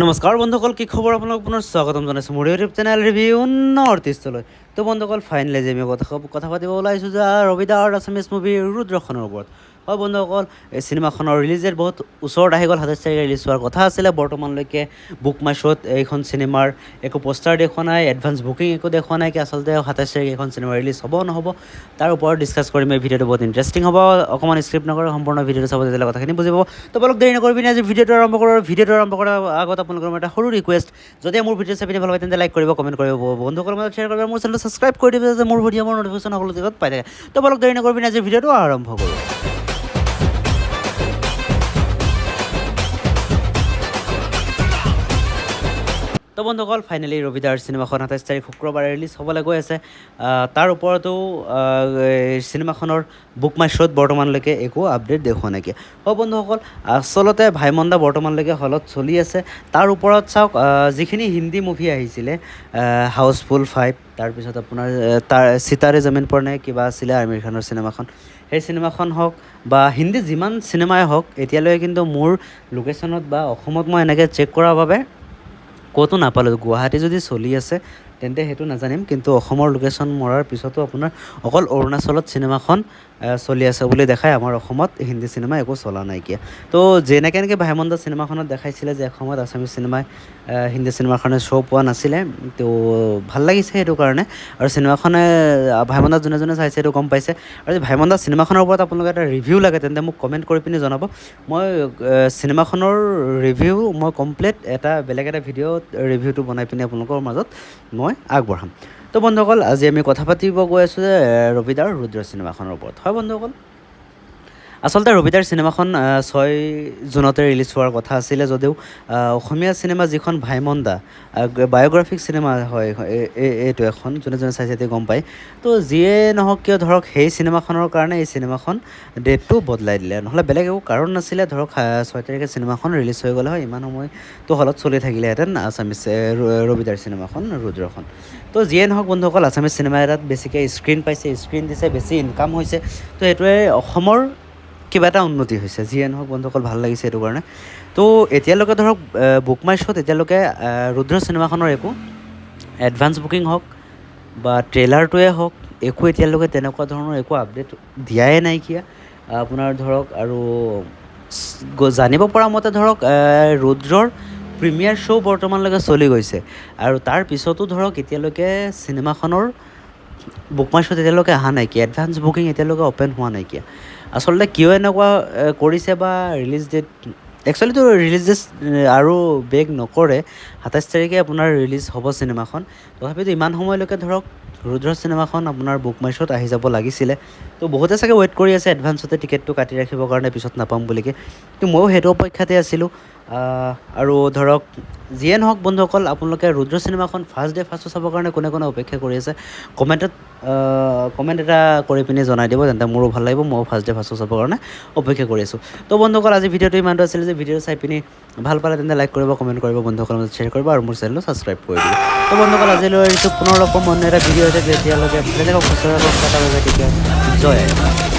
নমস্কাৰ বন্ধুসকল, কি খবৰ? আপোনালোক পুনৰ স্বাগতম জনাইছোঁ মোৰ ইউটিউব চেনেল ৰিভিউ নৰ্থ ইষ্টলৈ। তো বন্ধুসকল, ফাইনেলি যে আমি কথা পাতিব ওলাইছোঁ যে ৰবি দাৰ আছামিজ মুভি ৰুদ্ৰখনৰ ওপৰত। হয় বন্ধুসকল, এই চিনেমাখনৰ ৰিলিজ ডেট বহুত ওচৰত আহি গ'ল। 27 তাৰিখে ৰিলিজ হোৱাৰ কথা আছিলে। বৰ্তমানলৈকে বুক মাই শ্ব'ত এইখন চিনেমাৰ একো পোষ্টাৰ দেখুওৱা নাই, এডভান্স বুকিং একো দেখুওৱা নাই কি আচলতে 27 তাৰিখে এইখন চিনেমা ৰিলিজ হ'ব নহ'ব, তাৰ ওপৰত ডিছকাছ কৰিম। এই ভিডিঅ'টো বহুত ইণ্টাৰেষ্টিং হ'ব। অকণমান স্ক্ৰিপ্ট নকৰি সম্পূৰ্ণ ভিডিঅ'টো চাব, তেতিয়াহ'লে কথাখিনি বুজিব। তো অলপ দেৰি নকৰি পিনে আজি ভিডিঅ'টো আৰম্ভ কৰাৰ আগত আপোনালোকৰ এটা সৰু ৰিকুৱেষ্ট, যদি মোৰ ভিডিঅ' চাই পিনে ভাল পায় তেন্তে লাইক কৰিব, কমেণ্ট কৰিব, বন্ধুসকলৰ মাজত শ্বেয়াৰ কৰিব, মোৰ চেনেলটো ছাবস্ক্ৰাইব কৰি দিব যে মোৰ ভিডিঅ' মোৰ নটিফিকেশ্যন সকলো জেগাত পাই থাকে। তো অলপ দেৰি নকৰি পিনে আজি ভিডিঅ'টো আৰম্ভ কৰোঁ। তো বন্ধুসকল, ফাইনেলি ৰবি দাৰ চিনেমাখন 27 তাৰিখ শুক্ৰবাৰে ৰিলিজ হ'বলৈ গৈ আছে। তাৰ ওপৰতো চিনেমাখনৰ বুক মাই শ্ব'ত বৰ্তমানলৈকে একো আপডেট দেখুওৱা নাইকিয়া। হয় বন্ধুসকল, আচলতে ভাইমন্দা বৰ্তমানলৈকে হলত চলি আছে। তাৰ ওপৰত চাওক, যিখিনি হিন্দী মুভি আহিছিলে, হাউচফুল 5, তাৰপিছত আপোনাৰ তাৰ সিতাৰে জমিন পৰ নে কিবা আছিলে আমিৰ খানৰ চিনেমাখন, সেই চিনেমাখন হওক বা হিন্দী যিমান চিনেমাই হওক, এতিয়ালৈকে কিন্তু মোৰ লোকেশ্যনত বা অসমত মই এনেকৈ চেক কৰাৰ বাবে ক'তো নাপালোঁ। গুৱাহাটী যদি চলি আছে তেন্তে সেইটো নাজানিম, কিন্তু অসমৰ লোকেশ্যন মৰাৰ পিছতো আপোনাৰ অকল অৰুণাচলত চিনেমাখন চলি আছে বুলি দেখায়। আমাৰ অসমত হিন্দী চিনেমা একো চলা নাইকিয়া। তো যেনেকৈ ভাইমন্দা চিনেমাখনত দেখাইছিলে যে এসময়ত আছামিজ চিনেমাই হিন্দী চিনেমাৰ কাৰণে শ্ব' পোৱা নাছিলে, তো ভাল লাগিছে সেইটো কাৰণে। আৰু চিনেমাখনে ভাইমন্দা যোনে যোনে চাইছে সেইটো গম পাইছে। আৰু যদি ভাইমন্দা চিনেমাখনৰ ওপৰত আপোনালোকে এটা ৰিভিউ লাগে তেন্তে মোক কমেণ্ট কৰি পিনি জনাব। মই চিনেমাখনৰ ৰিভিউ মই কমপ্লিট বেলেগ এটা ভিডিঅ'ত ৰিভিউটো বনাই পিনি আপোনালোকৰ মাজত মই আগবঢ়াম। তো বন্ধুসকল, আজি আমি কথা পাতিব গৈ আছোঁ যে ৰবি দাৰ ৰুদ্ৰ চিনেমাখনৰ ওপৰত। হয় বন্ধুসকল, আচলতে ৰবি দাৰ চিনেমাখন 6 জুনতে ৰিলিজ হোৱাৰ কথা আছিলে, যদিও অসমীয়া চিনেমা যিখন ভাইমন্দা বায়'গ্ৰাফিক চিনেমা হয়, এইটো এখন যোনে যোনে চাইছে এতিয়া গম পায়। তো যিয়ে নহওক কিয় ধৰক, সেই চিনেমাখনৰ কাৰণে এই চিনেমাখন ডেটটো বদলাই দিলে, নহ'লে বেলেগ একো কাৰণ নাছিলে। ধৰক 6 তাৰিখে চিনেমাখন ৰিলিজ হৈ গ'লে হয়, ইমান সময়তো হলত চলি থাকিলেহেঁতেন আছামিজ ৰবি দাৰ চিনেমাখন ৰুদ্ৰখন। তো যিয়ে নহওক বন্ধুসকল, আছামিজ চিনেমা এটাত বেছিকৈ স্ক্ৰীণ পাইছে, স্ক্ৰীণ দিছে, বেছি ইনকাম হৈছে। তো সেইটোৱে অসমৰ কিবা এটা উন্নতি হৈছে। যিয়ে নহওক বন্ধুসকল, ভাল লাগিছে সেইটো কাৰণে। তো এতিয়ালৈকে ধৰক বুক মাই শ্ব'ত এতিয়ালৈকে ৰুদ্ৰ চিনেমাখনৰ একো এডভান্স বুকিং হওক বা ট্ৰেইলাৰটোৱে হওক, একো এতিয়ালৈকে তেনেকুৱা ধৰণৰ একো আপডেট দিয়াই নাইকিয়া আপোনাৰ ধৰক। আৰু জানিব পৰা মতে ধৰক ৰুদ্ৰৰ প্ৰিমিয়াৰ শ্ব' বৰ্তমানলৈকে চলি গৈছে, আৰু তাৰ পিছতো ধৰক এতিয়ালৈকে চিনেমাখনৰ বুক মাই শ্ব'ত এতিয়ালৈকে অহা নাইকিয়া, এডভান্স বুকিং এতিয়ালৈকে অ'পেন হোৱা নাইকিয়া। আচলতে কিয় এনেকুৱা কৰিছে বা ৰিলিজ ডেট, একচুৱেলিটো ৰিলিজ ডেট আৰু বেগ নকৰে। 27 তাৰিখে আপোনাৰ ৰিলিজ হ'ব চিনেমাখন। তথাপিতো ইমান সময়লৈকে ধৰক ৰুদ্ৰ চিনেমাখন আপোনাৰ বুক মাই শ্ব'ত আহি যাব লাগিছিলে। তো বহুতে চাগে ৱেইট কৰি আছে এডভান্সতে টিকেটটো কাটি ৰাখিবৰ কাৰণে, পিছত নাপাম বুলিকে। তো ময়ো সেইটো অপেক্ষাতে আছিলোঁ। আৰু ধৰক যিয়ে নহওক বন্ধুসকল, আপোনালোকে ৰুদ্ৰ চিনেমাখন ফাৰ্ষ্ট ডে ফাৰ্ষ্ট শ্বো চাবৰ কাৰণে কোনে কোনে অপেক্ষা কৰি আছে, কমেণ্ট এটা কৰি পিনি জনাই দিব, তেন্তে মোৰো ভাল লাগিব। ময়ো ফাৰ্ষ্ট ডে ফাৰ্ষ্ট শ্বো চাবৰ কাৰণে অপেক্ষা কৰি আছোঁ। তো বন্ধুসকল, আজি ভিডিঅ'টো ইমানটো আছিলে যে ভিডিঅ'টো চাই পিনি ভাল পালে তেন্তে লাইক কৰিব, কমেণ্ট কৰিব, বন্ধুসকলৰ মাজত শ্বেয়াৰ কৰিব, আৰু মোৰ চেনেলটো ছাবস্ক্ৰাইব কৰি দিব। তো বন্ধুসকল, আজিলৈ এৰিছোঁ। পুনৰ লগ পাম অন্য এটা ভিডিঅ'তে। তেতিয়ালৈকে বেলেগক জয়।